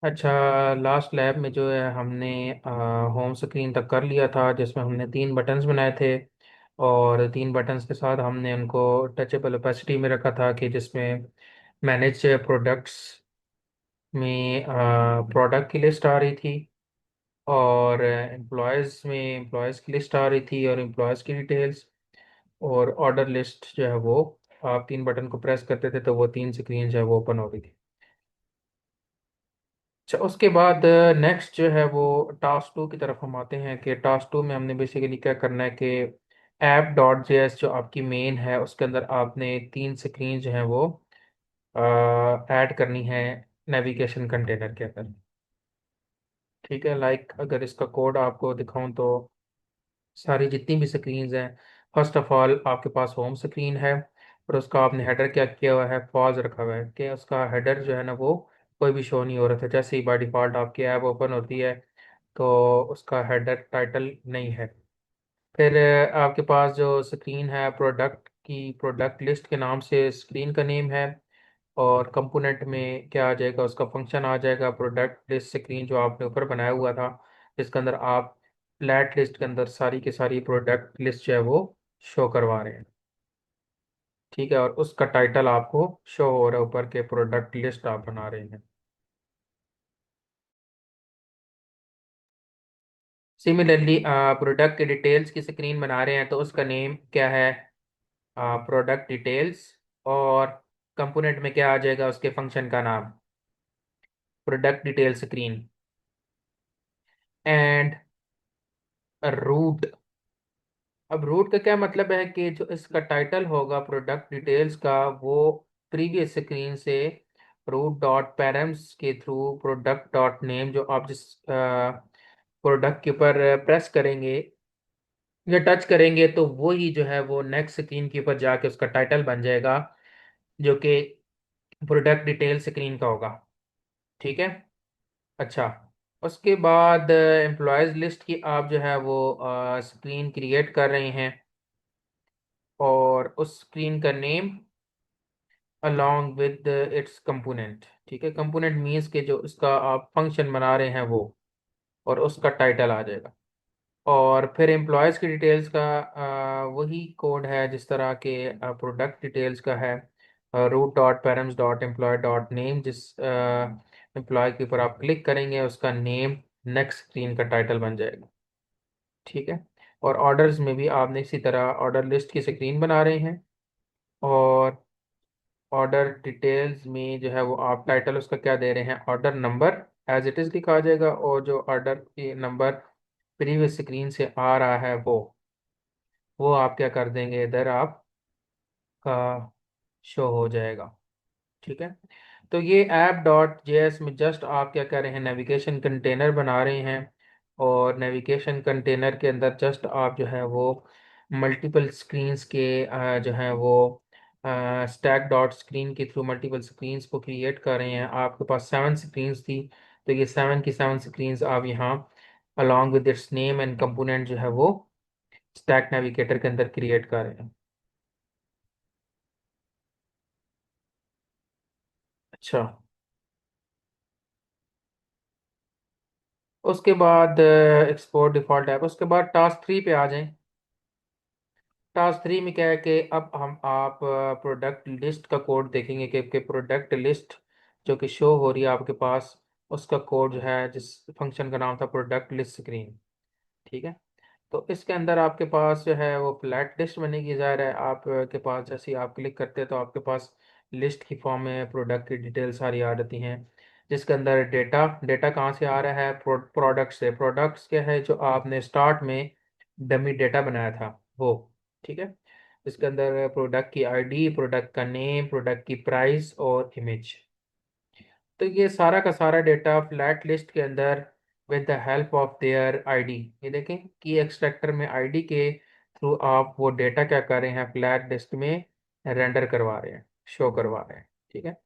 अच्छा, last lab में जो है हमने होम स्क्रीन तक कर लिया था, जिसमें हमने तीन बटन्स बनाए थे। और तीन बटन्स के साथ हमने उनको टचेबल ओपेसिटी में रखा था, कि जिसमें मैनेज प्रोडक्ट्स में प्रोडक्ट की लिस्ट आ रही थी, और एम्प्लॉयज़ में एम्प्लॉयज़ की लिस्ट आ रही थी, और एम्प्लॉयज़ की डिटेल्स, और ऑर्डर लिस्ट जो है वो, आप तीन बटन को प्रेस करते थे तो वो तीन स्क्रीन जो है वो ओपन हो रही थी। अच्छा, उसके बाद नेक्स्ट जो है वो टास्क टू की तरफ हम आते हैं, कि टास्क टू में हमने बेसिकली क्या करना है कि ऐप डॉट जे एस जो आपकी मेन है उसके अंदर आपने तीन स्क्रीन जो है वो ऐड करनी है नेविगेशन कंटेनर के अंदर। ठीक है, लाइक अगर इसका कोड आपको दिखाऊं तो सारी जितनी भी स्क्रीन्स हैं, फर्स्ट ऑफ ऑल आपके पास होम स्क्रीन है, और उसका आपने हेडर क्या किया हुआ है, पॉज रखा हुआ है, कि उसका हेडर जो है ना वो कोई भी शो नहीं हो रहा था। जैसे ही बाय डिफ़ॉल्ट आपकी ऐप ओपन होती है तो उसका हेडर टाइटल नहीं है। फिर आपके पास जो स्क्रीन है, प्रोडक्ट की प्रोडक्ट लिस्ट के नाम से स्क्रीन का नेम है, और कंपोनेंट में क्या आ जाएगा, उसका फंक्शन आ जाएगा प्रोडक्ट लिस्ट स्क्रीन जो आपने ऊपर बनाया हुआ था, जिसके अंदर आप फ्लैट लिस्ट के अंदर सारी की सारी प्रोडक्ट लिस्ट जो है वो शो करवा रहे हैं। ठीक है, और उसका टाइटल आपको शो हो रहा है ऊपर के प्रोडक्ट लिस्ट आप बना रहे हैं। सिमिलरली प्रोडक्ट के डिटेल्स की स्क्रीन बना रहे हैं तो उसका नेम क्या है, प्रोडक्ट डिटेल्स, और कंपोनेंट में क्या आ जाएगा, उसके फंक्शन का नाम, product detail screen. And route, अब रूट का क्या मतलब है, कि जो इसका टाइटल होगा प्रोडक्ट डिटेल्स का, वो प्रीवियस स्क्रीन से रूट डॉट पैरम्स के थ्रू प्रोडक्ट डॉट नेम, जो आप जिस प्रोडक्ट के ऊपर प्रेस करेंगे या टच करेंगे तो वो ही जो है वो नेक्स्ट स्क्रीन के ऊपर जाके उसका टाइटल बन जाएगा, जो कि प्रोडक्ट डिटेल स्क्रीन का होगा। ठीक है। अच्छा, उसके बाद एम्प्लॉयज़ लिस्ट की आप जो है वो स्क्रीन क्रिएट कर रहे हैं, और उस स्क्रीन का name along with its component। ठीक है, कंपोनेंट मीन्स के जो उसका आप फंक्शन बना रहे हैं वो, और उसका टाइटल आ जाएगा। और फिर एम्प्लॉयज़ की डिटेल्स का वही कोड है जिस तरह के प्रोडक्ट डिटेल्स का है, route dot params dot employ dot name, जिस एम्प्लॉय के ऊपर आप क्लिक करेंगे उसका नेम नेक्स्ट स्क्रीन का टाइटल बन जाएगा। ठीक है, और ऑर्डर्स में भी आपने इसी तरह ऑर्डर लिस्ट की स्क्रीन बना रहे हैं, और ऑर्डर डिटेल्स में जो है वो आप टाइटल उसका क्या दे रहे हैं, order number as it is लिखा आ जाएगा, और जो ऑर्डर की नंबर प्रीवियस स्क्रीन से आ रहा है वो आप क्या कर देंगे, इधर आप का शो हो जाएगा। ठीक है, तो ये ऐप डॉट जेएस में जस्ट आप क्या कर रहे हैं, नेविगेशन कंटेनर बना रहे हैं, और नेविगेशन कंटेनर के अंदर जस्ट आप जो है वो मल्टीपल स्क्रीन्स के जो है वो स्टैक डॉट स्क्रीन के थ्रू मल्टीपल स्क्रीन्स को क्रिएट कर रहे हैं। आपके पास सेवन स्क्रीन्स थी, तो ये सेवन की सेवन स्क्रीन्स आप यहाँ along with its name and component जो है वो स्टैक नेविगेटर के अंदर क्रिएट कर रहे हैं। अच्छा, उसके बाद एक्सपोर्ट डिफॉल्ट ऐप, उसके बाद टास्क थ्री पे आ जाएं। टास्क थ्री में क्या है कि अब हम आप प्रोडक्ट लिस्ट का कोड देखेंगे, कि प्रोडक्ट लिस्ट जो कि शो हो रही है आपके पास, उसका कोड जो है, जिस फंक्शन का नाम था प्रोडक्ट लिस्ट स्क्रीन। ठीक है, तो इसके अंदर आपके पास जो है वो फ्लैट लिस्ट बनेगी। ज़ाहिर है आपके पास जैसे ही आप क्लिक करते हैं तो आपके पास लिस्ट की फॉर्म में प्रोडक्ट की डिटेल सारी आ जाती हैं, जिसके अंदर डेटा डेटा कहाँ से आ रहा है, प्रोडक्ट से। प्रोडक्ट्स क्या है, जो आपने स्टार्ट में डमी डेटा बनाया था वो। ठीक है, इसके अंदर प्रोडक्ट की आईडी, प्रोडक्ट का नेम, प्रोडक्ट की प्राइस और इमेज। तो ये सारा का सारा डेटा फ्लैट लिस्ट के अंदर with the help of their ID, ये देखें की एक्सट्रैक्टर में आईडी के थ्रू आप वो डेटा क्या कर रहे हैं, फ्लैट लिस्ट में रेंडर करवा रहे हैं, शो करवा रहे हैं। ठीक है,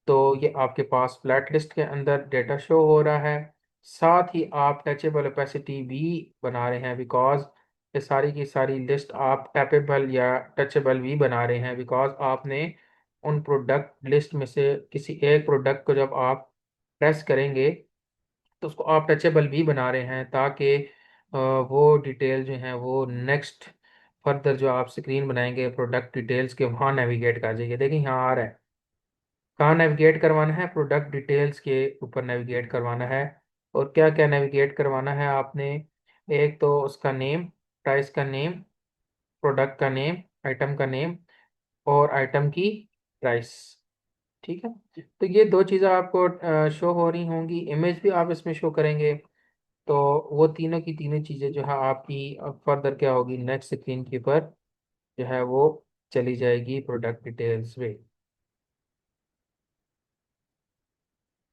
तो ये आपके पास फ्लैट लिस्ट के अंदर डेटा शो हो रहा है। साथ ही आप टचेबल ओपेसिटी भी बना रहे हैं, बिकॉज ये सारी की सारी लिस्ट आप टैपेबल या टचेबल भी बना रहे हैं, बिकॉज आपने उन प्रोडक्ट लिस्ट में से किसी एक प्रोडक्ट को जब आप प्रेस करेंगे तो उसको आप टचेबल भी बना रहे हैं, ताकि वो डिटेल जो है वो नेक्स्ट फर्दर जो आप स्क्रीन बनाएंगे प्रोडक्ट डिटेल्स के, वहाँ नेविगेट कर जाइए। देखिए यहाँ आ रहा है, कहाँ नेविगेट करवाना है, प्रोडक्ट डिटेल्स के ऊपर नेविगेट करवाना है। और क्या क्या नेविगेट करवाना है आपने, एक तो उसका नेम, प्राइस का नेम, प्रोडक्ट का नेम, आइटम का नेम, और आइटम की प्राइस। ठीक है, तो ये दो चीज़ें आपको शो हो रही होंगी, इमेज भी आप इसमें शो करेंगे। तो वो तीनों की तीनों चीज़ें जो है आपकी फर्दर क्या होगी, नेक्स्ट स्क्रीन के ऊपर जो है वो चली जाएगी प्रोडक्ट डिटेल्स में।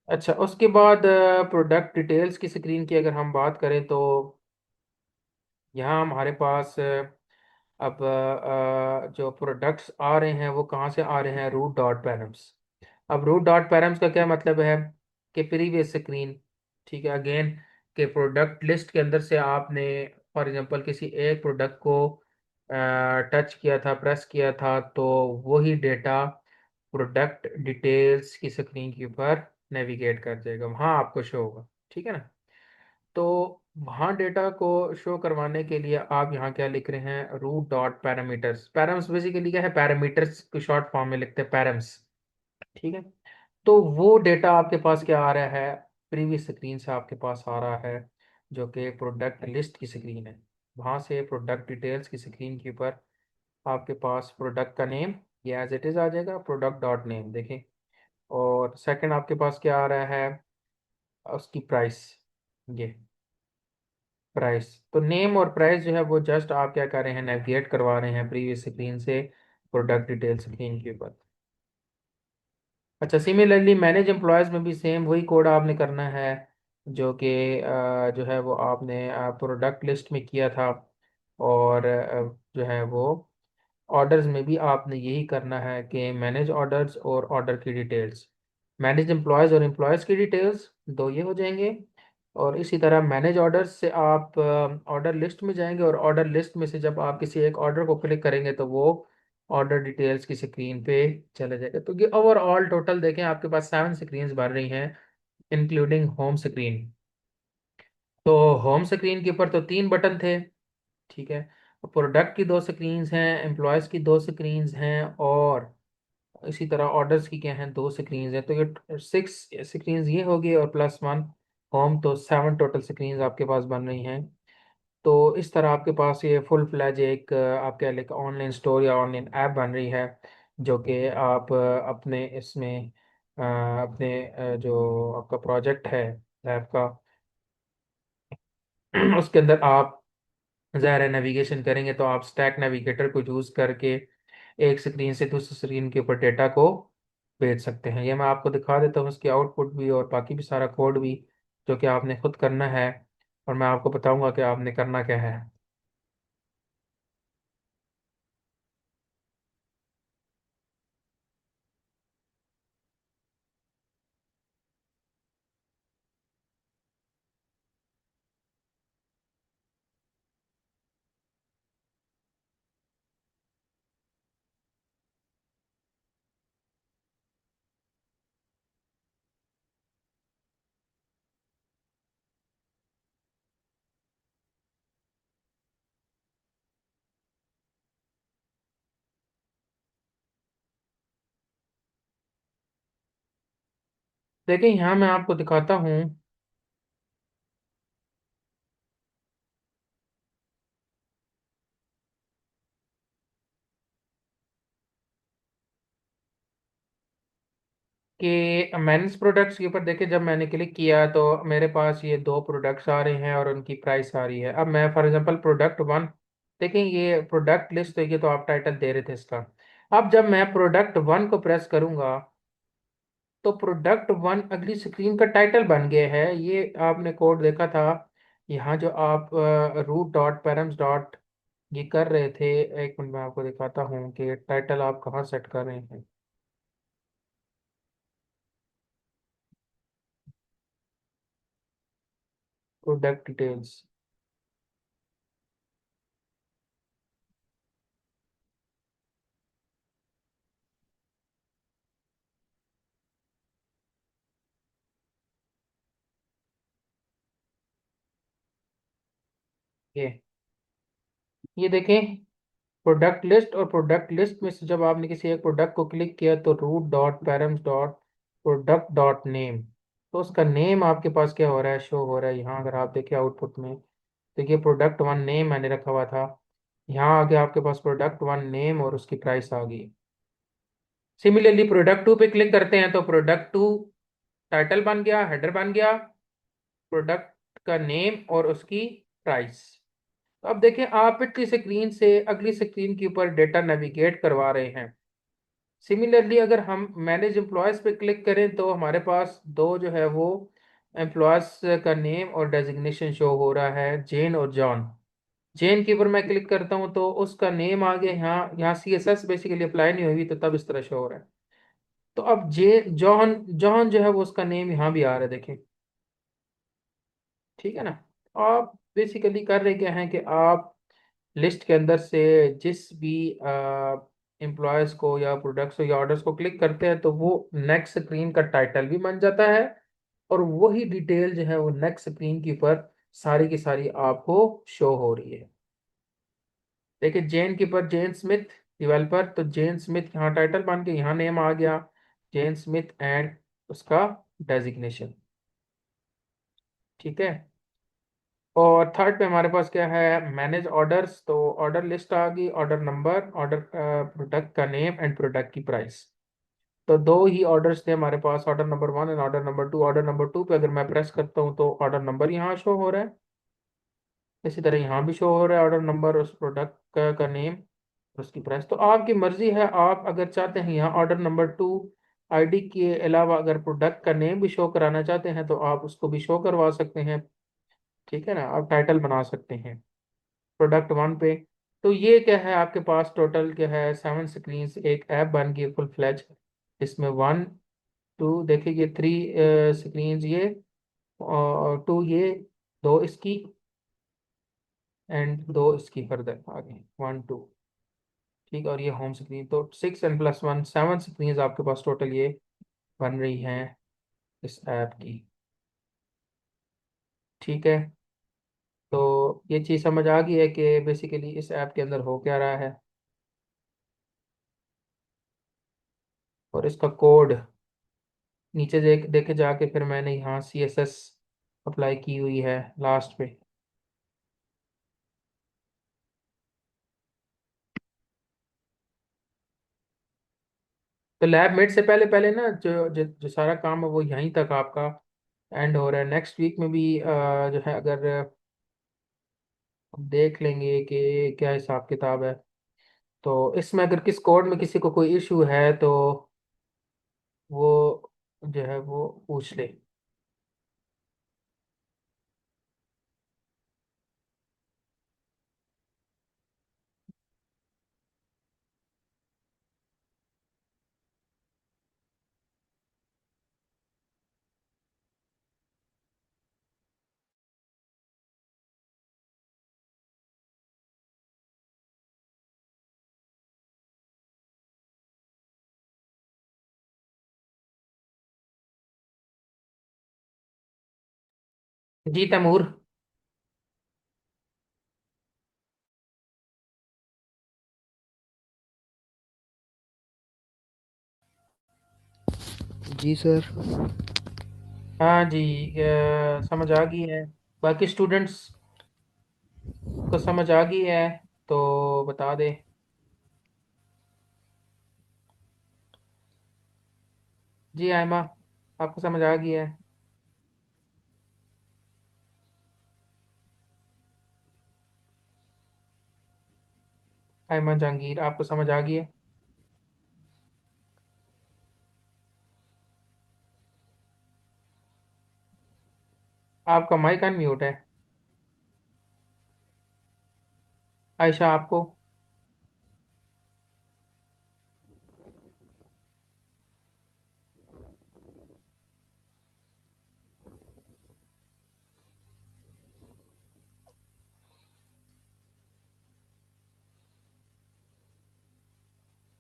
अच्छा, उसके बाद प्रोडक्ट डिटेल्स की स्क्रीन की अगर हम बात करें तो यहाँ हमारे पास अब जो प्रोडक्ट्स आ रहे हैं वो कहाँ से आ रहे हैं, रूट डॉट पैरम्स। अब रूट डॉट पैरम्स का क्या मतलब है कि प्रीवियस स्क्रीन, ठीक है, अगेन के प्रोडक्ट लिस्ट के अंदर से आपने फॉर एग्जांपल किसी एक प्रोडक्ट को टच किया था, प्रेस किया था, तो वही डेटा प्रोडक्ट डिटेल्स की स्क्रीन के ऊपर नेविगेट कर जाएगा, वहाँ आपको शो होगा। ठीक है ना। तो वहाँ डेटा को शो करवाने के लिए आप यहाँ क्या लिख रहे हैं, route dot parameters. Params basically क्या है, पैरामीटर्स को शॉर्ट फॉर्म में लिखते हैं पैरम्स। ठीक है, तो वो डेटा आपके पास क्या आ रहा है, प्रीवियस स्क्रीन से आपके पास आ रहा है, जो कि प्रोडक्ट लिस्ट की स्क्रीन है। वहाँ से प्रोडक्ट डिटेल्स की स्क्रीन के ऊपर आपके पास प्रोडक्ट का नेम ये एज इट इज़ आ जाएगा, प्रोडक्ट डॉट नेम देखें। और सेकंड आपके पास क्या आ रहा है, उसकी प्राइस, ये प्राइस। तो नेम और प्राइस जो है वो जस्ट आप क्या कर रहे हैं, नेविगेट करवा रहे हैं प्रीवियस स्क्रीन से प्रोडक्ट डिटेल स्क्रीन के ऊपर। अच्छा, सिमिलरली मैनेज एम्प्लॉयज़ में भी सेम वही कोड आपने करना है, जो कि जो है वो आपने प्रोडक्ट लिस्ट में किया था। और जो है वो ऑर्डर्स में भी आपने यही करना है कि मैनेज ऑर्डर्स और ऑर्डर की डिटेल्स, मैनेज एम्प्लॉयज़ और एम्प्लॉयज़ की डिटेल्स दो ये हो जाएंगे। और इसी तरह मैनेज ऑर्डर्स से आप ऑर्डर लिस्ट में जाएंगे, और ऑर्डर लिस्ट में से जब आप किसी एक ऑर्डर को क्लिक करेंगे तो वो ऑर्डर डिटेल्स की स्क्रीन पे चले जाएगा। तो ये ओवरऑल टोटल देखें आपके पास 7 स्क्रीन्स बन रही हैं, इंक्लूडिंग होम स्क्रीन। तो होम स्क्रीन के ऊपर तो 3 बटन थे, ठीक है। प्रोडक्ट की 2 स्क्रीन्स हैं, एम्प्लॉयज़ की 2 स्क्रीन्स हैं, और इसी तरह ऑर्डर्स की क्या हैं, 2 स्क्रीन्स हैं। तो ये 6 स्क्रीन्स ये होगी, और +1 होम, तो 7 टोटल स्क्रीन्स आपके पास बन रही हैं। तो इस तरह आपके पास ये फुल फ्लैज एक आप कह लें ऑनलाइन स्टोर या ऑनलाइन ऐप बन रही है, जो कि आप अपने इसमें अपने जो आपका प्रोजेक्ट है ऐप का उसके अंदर आप ज़ाहिर है नेविगेशन करेंगे, तो आप स्टैक नेविगेटर को यूज़ करके एक स्क्रीन से दूसरी स्क्रीन के ऊपर डेटा को भेज सकते हैं। ये मैं आपको दिखा देता हूँ, उसकी आउटपुट भी और बाकी भी सारा कोड भी, जो कि आपने खुद करना है, और मैं आपको बताऊंगा कि आपने करना क्या है। देखिए यहाँ मैं आपको दिखाता हूँ कि मैंने प्रोडक्ट्स के ऊपर देखिए, जब मैंने क्लिक किया तो मेरे पास ये 2 प्रोडक्ट्स आ रहे हैं और उनकी प्राइस आ रही है। अब मैं फॉर एग्जांपल प्रोडक्ट 1, देखें ये प्रोडक्ट लिस्ट तो ये तो आप टाइटल दे रहे थे इसका। अब जब मैं प्रोडक्ट 1 को प्रेस करूंगा तो प्रोडक्ट 1 अगली स्क्रीन का टाइटल बन गया है। ये आपने कोड देखा था, यहाँ जो आप रूट डॉट पैरम्स डॉट ये कर रहे थे। एक मिनट मैं आपको दिखाता हूँ कि टाइटल आप कहाँ सेट कर रहे हैं, प्रोडक्ट डिटेल्स। ये देखें, प्रोडक्ट लिस्ट, और प्रोडक्ट लिस्ट में से जब आपने किसी एक प्रोडक्ट को क्लिक किया तो route dot params dot product dot name, तो उसका नेम आपके पास क्या हो रहा है, शो हो रहा है यहाँ। अगर आप देखें आउटपुट में, तो ये प्रोडक्ट वन नेम मैंने रखा हुआ था, यहाँ आगे आपके पास प्रोडक्ट वन नेम और उसकी प्राइस आ गई। सिमिलरली प्रोडक्ट टू पे क्लिक करते हैं तो प्रोडक्ट टू टाइटल बन गया, हेडर बन गया, प्रोडक्ट का नेम और उसकी प्राइस। तो अब देखें, आप पिछली स्क्रीन से अगली स्क्रीन के ऊपर डेटा नेविगेट करवा रहे हैं। सिमिलरली अगर हम मैनेज एम्प्लॉयज पे क्लिक करें तो हमारे पास दो जो है वो एम्प्लॉयज का नेम और डेजिग्नेशन शो हो रहा है, जेन और जॉन। जेन के ऊपर मैं क्लिक करता हूँ तो उसका नेम आ गया यहाँ, यहाँ CSS बेसिकली अप्लाई नहीं हुई तो तब इस तरह शो हो रहा है। तो अब जे जॉन, जॉन जो है वो उसका नेम यहाँ भी आ रहा है, देखें। ठीक है ना। आप बेसिकली कर रहे क्या हैं कि आप लिस्ट के अंदर से जिस भी एम्प्लॉयज को या प्रोडक्ट्स या ऑर्डर्स को क्लिक करते हैं तो वो नेक्स्ट स्क्रीन का टाइटल भी बन जाता है, और वही डिटेल जो है वो नेक्स्ट स्क्रीन के ऊपर सारी की सारी आपको शो हो रही है। देखिए जेन के ऊपर जेन स्मिथ डेवलपर, तो जेन स्मिथ यहाँ टाइटल बन के यहाँ नेम आ गया, जेन स्मिथ एंड उसका डेजिग्नेशन। ठीक है। और थर्ड पे हमारे पास क्या है, मैनेज ऑर्डर्स, तो ऑर्डर लिस्ट आ गई, ऑर्डर नंबर, ऑर्डर प्रोडक्ट का नेम एंड प्रोडक्ट की प्राइस। तो दो ही ऑर्डर्स थे हमारे पास, order number one and order number two. Order number two पे अगर मैं प्रेस करता हूँ तो ऑर्डर नंबर यहाँ शो हो रहा है, इसी तरह यहाँ भी शो हो रहा है ऑर्डर नंबर, उस प्रोडक्ट का नेम, उसकी प्राइस। तो आपकी मर्जी है, आप अगर चाहते हैं यहाँ ऑर्डर नंबर टू आईडी के अलावा अगर प्रोडक्ट का नेम भी शो कराना चाहते हैं तो आप उसको भी शो करवा सकते हैं। ठीक है ना, आप टाइटल बना सकते हैं प्रोडक्ट वन पे। तो ये क्या है, आपके पास टोटल क्या है, 7 स्क्रीन, एक ऐप बन गई फुल फ्लैज। इसमें वन टू देखिए, ये थ्री स्क्रीन ये, और टू ये, दो इसकी एंड दो इसकी फर्दर आगे, वन टू। ठीक है, और ये होम स्क्रीन, तो 6 n+1 7 स्क्रीन आपके पास टोटल ये बन रही हैं इस ऐप की। ठीक है। तो ये चीज़ समझ आ गई है कि बेसिकली इस ऐप के अंदर हो क्या रहा है, और इसका कोड नीचे देखे जाके फिर मैंने यहाँ CSS अप्लाई की हुई है लास्ट पे। तो लैब मेट से पहले पहले ना जो सारा काम है वो यहीं तक आपका एंड हो रहा है। नेक्स्ट वीक में भी जो है अगर हम देख लेंगे कि क्या हिसाब किताब है, तो इसमें अगर किस कोड में किसी को कोई इशू है तो वो जो है वो पूछ ले। जी तैमूर। जी सर। हाँ जी, समझ आ गई है। बाकी स्टूडेंट्स को समझ आ गई है तो बता दे। जी आयमा, आपको समझ आ गई है? आयमा जहांगीर, आपको समझ आ गई है? आपका माइक अनम्यूट है। आयशा आपको?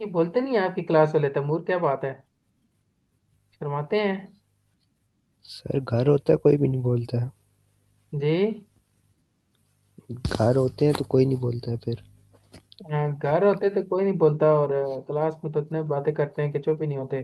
ये बोलते नहीं है आपकी क्लास वाले, तैमूर क्या बात है, शर्माते हैं? सर घर होता है कोई भी नहीं बोलता है। जी। घर होते हैं तो कोई नहीं बोलता है फिर। घर होते तो कोई नहीं बोलता, और क्लास में तो इतने बातें करते हैं कि चुप ही नहीं होते।